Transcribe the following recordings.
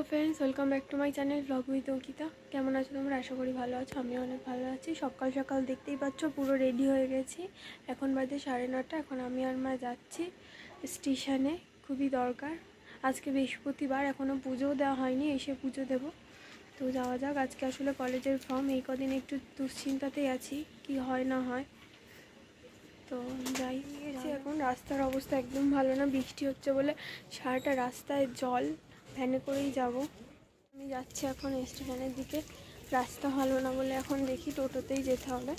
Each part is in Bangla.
Friends, welcome back to my channel blog with Ankita. কেমন আছো তোমরা? আশা করি ভালো আছো। আমি অনেক ভালো আছি। সকাল সকাল দেখতেই পাচ্ছ পুরো রেডি হয়ে গেছি। এখন বাজে 9:30। এখন আমি আর মা যাচ্ছি স্টেশনে, খুবই দরকার। আজকে বৃহস্পতিবার, এখনও পুজোও দেওয়া হয়নি, এসে পুজো দেবো। তো যাওয়া যাক। আজকে আসলে কলেজের ফর্ম, এই কদিন একটু দুশ্চিন্তাতেই আছি কি হয় না হয়। তো যাই গেছি। এখন রাস্তার অবস্থা একদম ভালো না, বৃষ্টি হচ্ছে বলে সারাটা রাস্তায় জল। ভ্যানে করেই যাব। আমি যাচ্ছি এখন স্টেশনের দিকে। রাস্তা ভালো না বলে এখন দেখি টোটোতেই যেতে হবে।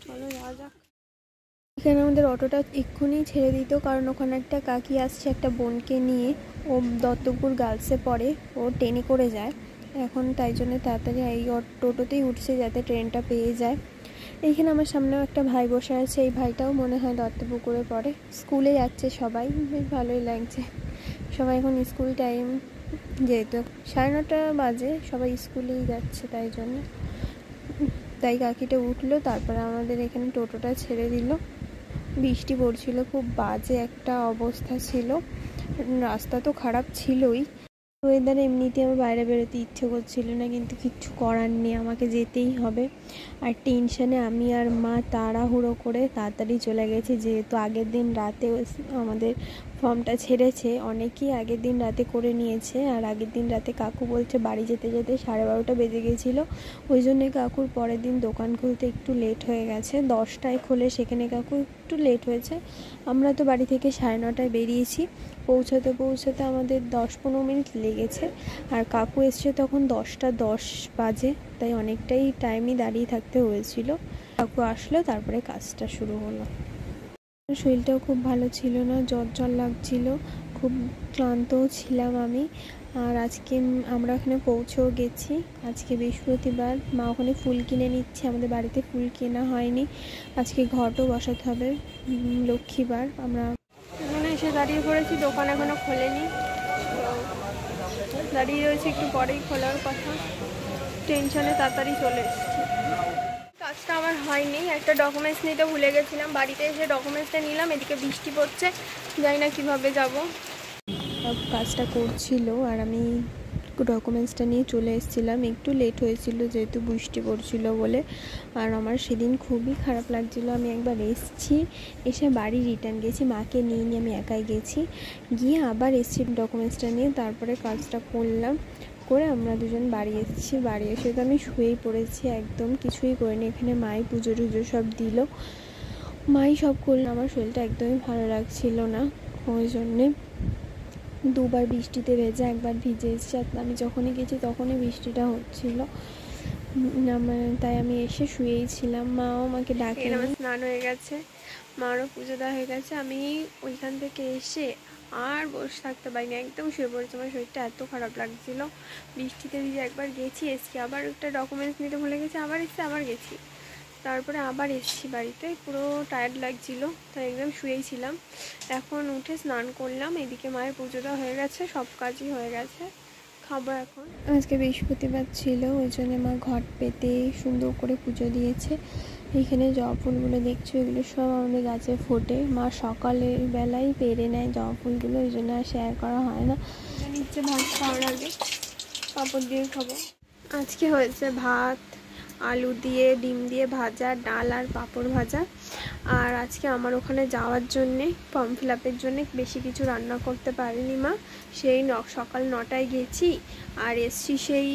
চলো যাওয়া যাক। এখানে আমাদের অটোটা এক্ষুনি ছেড়ে দিত, কারণ ওখানে একটা কাকি আসছে একটা বোনকে নিয়ে। ও দত্তপুর গার্লসে পড়ে, ও ট্রেনে করে যায় এখন, তাই জন্য তাড়াতাড়ি এই টোটোতেই উঠছে যাতে ট্রেনটা পেয়ে যায়। এইখানে আমার সামনেও একটা ভাই বসে আছে। এই ভাইটাও মনে হয় দত্তপুকুরে পড়ে। স্কুলে যাচ্ছে সবাই, বেশ ভালোই লাগছে। সবাই এখন স্কুল টাইম, যেহেতু 9:30 বাজে, সবাই স্কুলেই যাচ্ছে, তাই কাকিটা উঠলো। তারপরে আমাদের এখানে টোটোটা ছেড়ে দিল। বৃষ্টি পড়ছিল, খুব বাজে একটা অবস্থা ছিল। রাস্তা তো খারাপ ছিলই। ওয়েদার এমনিতে আমার বাইরে বেরোতে ইচ্ছে করছিল না, কিন্তু কিচ্ছু করার নেই, আমাকে যেতেই হবে। আর টেনশানে আমি আর মা তাড়াহুড়ো করে তাড়াতাড়ি চলে গেছি, যেহেতু আগের দিন রাতে আমাদের ফর্মটা ছেড়েছে। অনেকেই আগের দিন রাতে করে নিয়েছে, আর আগের দিন রাতে কাকু বলছে বাড়ি যেতে যেতে 12:30 বেজে গেছিলো। ওই জন্যে কাকুর পরের দিন দোকান খুলতে একটু লেট হয়ে গেছে। 10টায় খোলে, সেখানে কাকু একটু লেট হয়েছে। আমরা তো বাড়ি থেকে 9:30 বেরিয়েছি। পৌঁছাতে আমাদের 10-15 মিনিট লেগেছে। আর কাকু এসছে তখন 10:10 বাজে, তাই অনেকটাই টাইমই দাঁড়িয়ে থাকতে হয়েছিল। কাকু আসলো, তারপরে কাজটা শুরু হলো। শরীরটাও খুব ভালো ছিল না, জ্বর লাগছিল, খুব ক্লান্তও ছিলাম আমি। আর আজকে আমরা ওখানে পৌঁছেও গেছি। আজকে বৃহস্পতিবার, মা ওখানে ফুল কিনে নিচ্ছে। আমাদের বাড়িতে ফুল কেনা হয়নি, আজকে ঘটও বসাতে হবে, লক্ষ্মীবার। আমরা এখানে এসে দাঁড়িয়ে পড়েছি, দোকান এখনো খোলেনি, দাঁড়িয়ে রয়েছে, একটু পরেই খোলার কথা। টেনশনে তাড়াতাড়ি চলে এসেছি। কাজটা আমার হয়নি, একটা ডকুমেন্টস নিতে ভুলে গেছিলাম। বাড়িতে এসে ডকুমেন্টসটা নিলাম, এদিকে বৃষ্টি পড়ছে, জানি না কিভাবে যাব। সব কাজটা করছিল আর আমি ডকুমেন্টসটা নিয়ে চলে এসেছিলাম। একটু লেট হয়েছিল যেহেতু বৃষ্টি পড়ছিল বলে। আর আমার সেদিন খুবই খারাপ লাগছিল। আমি একবার এসেছি, এসে বাড়ি রিটার্ন গেছি, মাকে নিয়ে আমি একাই গেছি, গিয়ে আবার এসেছি ডকুমেন্টসটা নিয়ে। তারপরে কাজটা করলাম, করে আমরা দুজন বাড়ি এসেছি। বাড়ি এসে তো আমি শুয়েই পড়েছি, একদম কিছুই করিনি। এখানে মাই পুজো টুজো সব দিল, মাই সব করলো। আমার শরীরটা একদমই ভালো লাগছিল না, ওই জন্যে দুবার বৃষ্টিতে ভেজে, একবার ভিজে এসেছি। আমি যখনই গেছি তখনই বৃষ্টিটা হচ্ছিল, তাই আমি এসে শুয়েই ছিলাম। মাও আমাকে ডাকে। আমার স্নান হয়ে গেছে, মারও পুজো দেওয়া হয়ে গেছে। আমি ওইখান থেকে এসে আর বসে থাকতে পারিনি, একদম শুয়ে পড়েছি। আমার শরীরটা এত খারাপ লাগছিল। বৃষ্টিতে ভিজে একবার গেছি, এসছি, আবার একটা ডকুমেন্টস নিতে ভুলে গেছি, আবার এসছি, আবার গেছি, তারপরে আবার এসছি বাড়িতে। পুরো টায়ার্ড লাগছিল, তাই একদম শুয়েই ছিলাম। এখন উঠে স্নান করলাম, এদিকে মায়ের পুজো দেওয়া হয়ে গেছে, সব কাজই হয়ে গেছে, খাবো এখন। আজকে বৃহস্পতিবার ছিল, ওই জন্য মা ঘট পেতে সুন্দর করে পুজো দিয়েছে। এইখানে জবা ফুলগুলো দেখছো, এগুলো সব আমাদের গাছে ফোটে। মা সকালের বেলায় পেরে নেয় জবা ফুলগুলো, ওই জন্য আর শেয়ার করা হয় না। নিচ্ছে ভাত খাওয়ার আগে, পাঁপড় দিয়ে খাবো। আজকে হয়েছে ভাত, আলু দিয়ে ডিম দিয়ে ভাজা, ডাল আর পাঁপড় ভাজা। আর আজকে আমার ওখানে যাওয়ার জন্যে, ফর্ম ফিল আপের জন্যে বেশি কিছু রান্না করতে পারিনি মা। সেই সকাল 9টায় গেছি আর এসছি সেই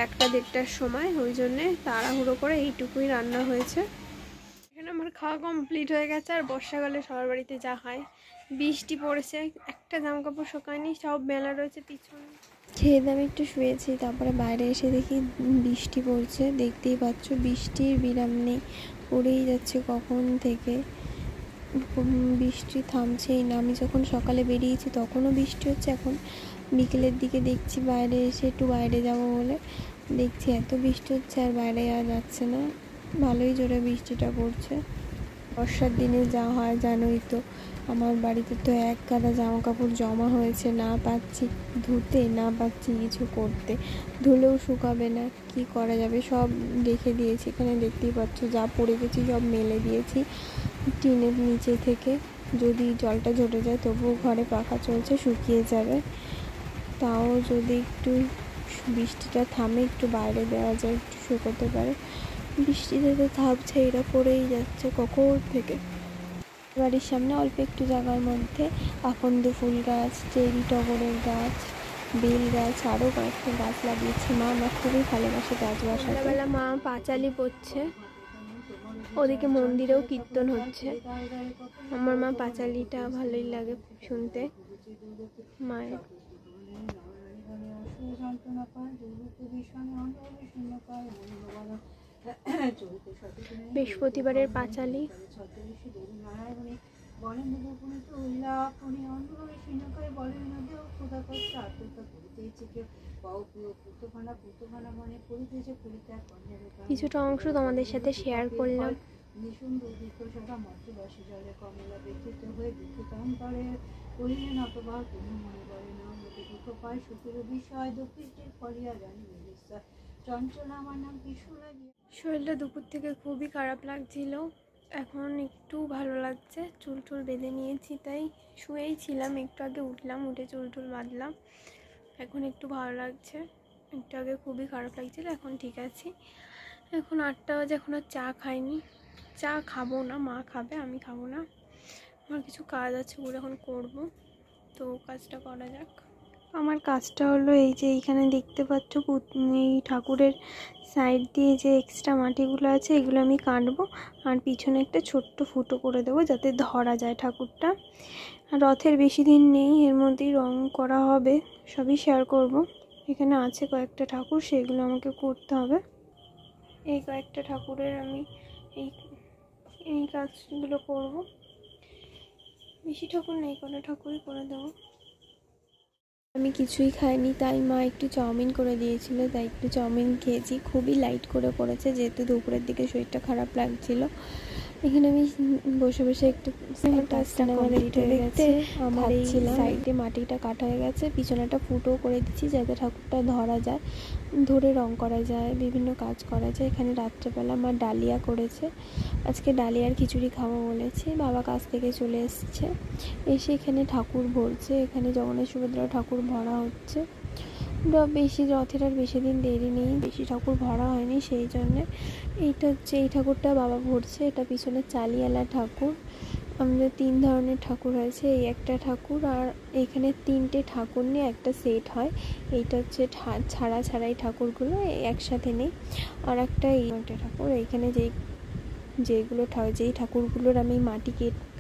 1-1:30টার সময়, ওই জন্যে তাড়াহুড়ো করে এইটুকুই রান্না হয়েছে। এখানে আমার খাওয়া কমপ্লিট হয়ে গেছে। আর বর্ষাকালে সবার বাড়িতে যা হয়, বৃষ্টি পড়েছে, একটা জামাকাপড় শুকায়নি, সব মেলা রয়েছে পিছনে। খেয়ে দিয়ে আমি একটু শুয়েছি, তারপরে বাইরে এসে দেখি বৃষ্টি পড়ছে। দেখতেই পাচ্ছ, বৃষ্টির বিরাম নেই, পড়েই যাচ্ছে কখন থেকে, বৃষ্টি থামছেই না। আমি যখন সকালে বেরিয়েছি তখনও বৃষ্টি হচ্ছে, এখন বিকেলের দিকে দেখছি বাইরে এসে একটু বাইরে যাব বলে দেখছি এত বৃষ্টি হচ্ছে, আর বাইরে যাওয়া যাচ্ছে না, ভালোই জোরে বৃষ্টিটা পড়ছে। বর্ষার দিনে যা হয় জানোই তো, আমার বাড়িতে তো এক গাদা জামা কাপড় জমা হয়েছে, না পাচ্ছি ধুতে, না পাচ্ছি কিছু করতে, ধুলেও শুকাবে না, কি করা যাবে, সব রেখে দিয়েছি। এখানে দেখতেই পাচ্ছ যা পড়ে গেছি সব মেলে দিয়েছি টিনের নিচে থেকে, যদি জলটা ঝরে যায় তবুও ঘরে পাখা চলছে, শুকিয়ে যাবে। তাও যদি একটু বৃষ্টিটা থামে একটু বাইরে দেওয়া যায়, একটু শুকোতে পারে। বৃষ্টিতে তো থামছে, এরা পড়েই যাচ্ছে কখন থেকে। বাড়ির সামনে অল্প একটু জায়গার মধ্যে আকন্দ ফুল গাছ, চেরি টগরের গাছ, বেল গাছ, আরও কয়েকটা গাছ লাগিয়েছে মা। আমার খুবই ভালোবাসে গাছ বসাতে। সন্ধ্যাবেলা মা পাঁচালি পড়ছে, ওদিকে মন্দিরেও কীর্তন হচ্ছে। আমার মা পাঁচালিটা ভালোই লাগে শুনতে মায়ের। বৃহস্পতিবারের পাঁচালি। কিছুটা অংশ তোমাদের সাথে শেয়ার করলাম। শরীরটা দুপুর থেকে খুবই খারাপ লাগছিল, এখন একটু ভালো লাগছে। চুল টুল বেঁধে নিয়েছি, তাই শুয়েই ছিলাম, একটু আগে উঠলাম, উঠে চুল টুল বাঁধলাম, এখন একটু ভালো লাগছে। একটু আগে খুবই খারাপ লাগছিল, এখন ঠিক আছি। এখন 8টা বাজে, এখন আর চা খাইনি, চা খাবো না, মা খাবে, আমি খাবো না। আমার কিছু কাজ আছে ওগুলো এখন করবো, তো কাজটা করা যাক। আমার কাজটা হলো এই যে এইখানে দেখতে পাচ্ছ এই ঠাকুরের সাইড দিয়ে যে এক্সট্রা মাটিগুলো আছে এগুলো আমি কাটবো, আর পিছনে একটা ছোট্ট ফুটো করে দেবো যাতে ধরা যায় ঠাকুরটা। আর রথের বেশি দিন নেই, এর মধ্যেই রং করা হবে, সবই শেয়ার করব। এখানে আছে কয়েকটা ঠাকুর, সেগুলো আমাকে করতে হবে। এই কয়েকটা ঠাকুরের আমি এই কাজগুলো করব। বেশি ঠাকুর নেই, কটা ঠাকুরই করে দেবো। আমি কিছুই খাইনি, তাই মা একটু চাউমিন করে দিয়েছিল, তাই একটু চাউমিন খেয়েছি। খুবই লাইট করে করেছে, যেহেতু দুপুরের দিকে শরীরটা খারাপ লাগছিল। এখানে আমি বসে বসে একটু সিনেমা দেখতে দেখতে আমার এই সাইডে মাটিটা কাটা হয়ে গেছে, পিছনে একটা ফুটো করে দিচ্ছি যাতে ঠাকুরটা ধরা যায়, ধরে রং করা যায়, বিভিন্ন কাজ করা যায়। এখানে রাত্রেবেলা মা ডালিয়া করেছে, আজকে ডালিয়ার খিচুড়ি খাবো বলেছে। বাবা কাছ থেকে চলে এসছে, এসে এখানে ঠাকুর ভরছে, এখানে জগন্নাথ সুভদ্রা ঠাকুর ভরা হচ্ছে। বেশি রথের আর বেশি দিন দেরি নেই, বেশি ঠাকুর ভরা হয়নি, সেই জন্যে এইটা হচ্ছে এই ঠাকুরটা বাবা ভরছে। এটা পিছনে চালিয়ালা ঠাকুর। আমাদের 3 ধরনের ঠাকুর হয়েছে, এই একটা ঠাকুর, আর এখানে 3টে ঠাকুর নিয়ে একটা সেট হয়। এইটা হচ্ছে ছাড়াই ঠাকুরগুলো একসাথে নেই। আর একটা এই একটা ঠাকুর, এইখানে যেই ঠাকুরগুলোর আমি মাটি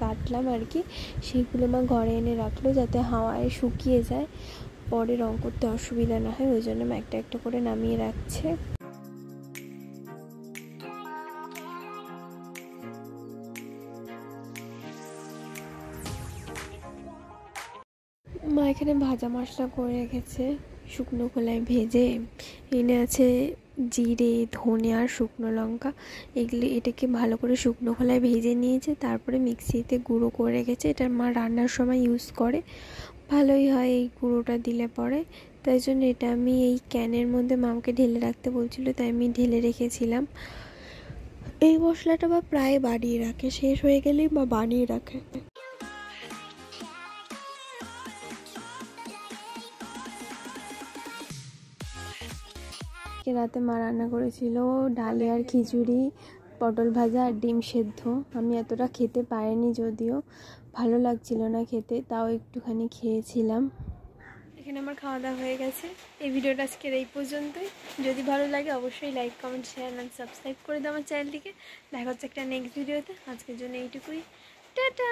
কাটলাম আর কি, সেইগুলো মা ঘরে এনে রাখলো যাতে হাওয়ায় শুকিয়ে যায়, পরে রং করতে অসুবিধা না হয়, ওই জন্য মা একটা একটা করে নামিয়ে রাখছে। মা এখানে ভাজা মশলা করে রেখেছে, শুকনো খোলায় ভেজে এনে আছে জিরে, ধনে আর শুকনো লঙ্কা। এটাকে ভালো করে শুকনো খোলায় ভেজে নিয়েছে, তারপরে মিক্সিতে গুঁড়ো করে রেখেছে। এটা মা রান্নার সময় ইউজ করে, ভালোই হয় এই গুঁড়োটা দিলে পরে। তাই জন্য এটা আমি এই ক্যানের মধ্যে মাকে ঢেলে রাখতে বলছিল, তাই আমি ঢেলে রেখেছিলাম। এই মশলাটা বা প্রায় বানিয়ে রাখে, শেষ হয়ে গেলেই মা বানিয়ে রাখে। রাতে মা রান্না করেছিল ডালিয়ার খিচুড়ি, পটল ভাজা আর ডিম সেদ্ধ। আমি এতটা খেতে পারিনি, যদিও ভালো লাগছিল না খেতে, তাও একটুখানি খেয়েছিলাম। এখানে আমার খাওয়া দাওয়া হয়ে গেছে। এই ভিডিওটা আজকের এই পর্যন্তই। যদি ভালো লাগে অবশ্যই লাইক, কমেন্ট, শেয়ার আর সাবস্ক্রাইব করে দাও আমার চ্যানেলটিকে। দেখা হচ্ছে একটা নেক্সট ভিডিওতে। আজকের জন্য এইটুকুই, টাটা।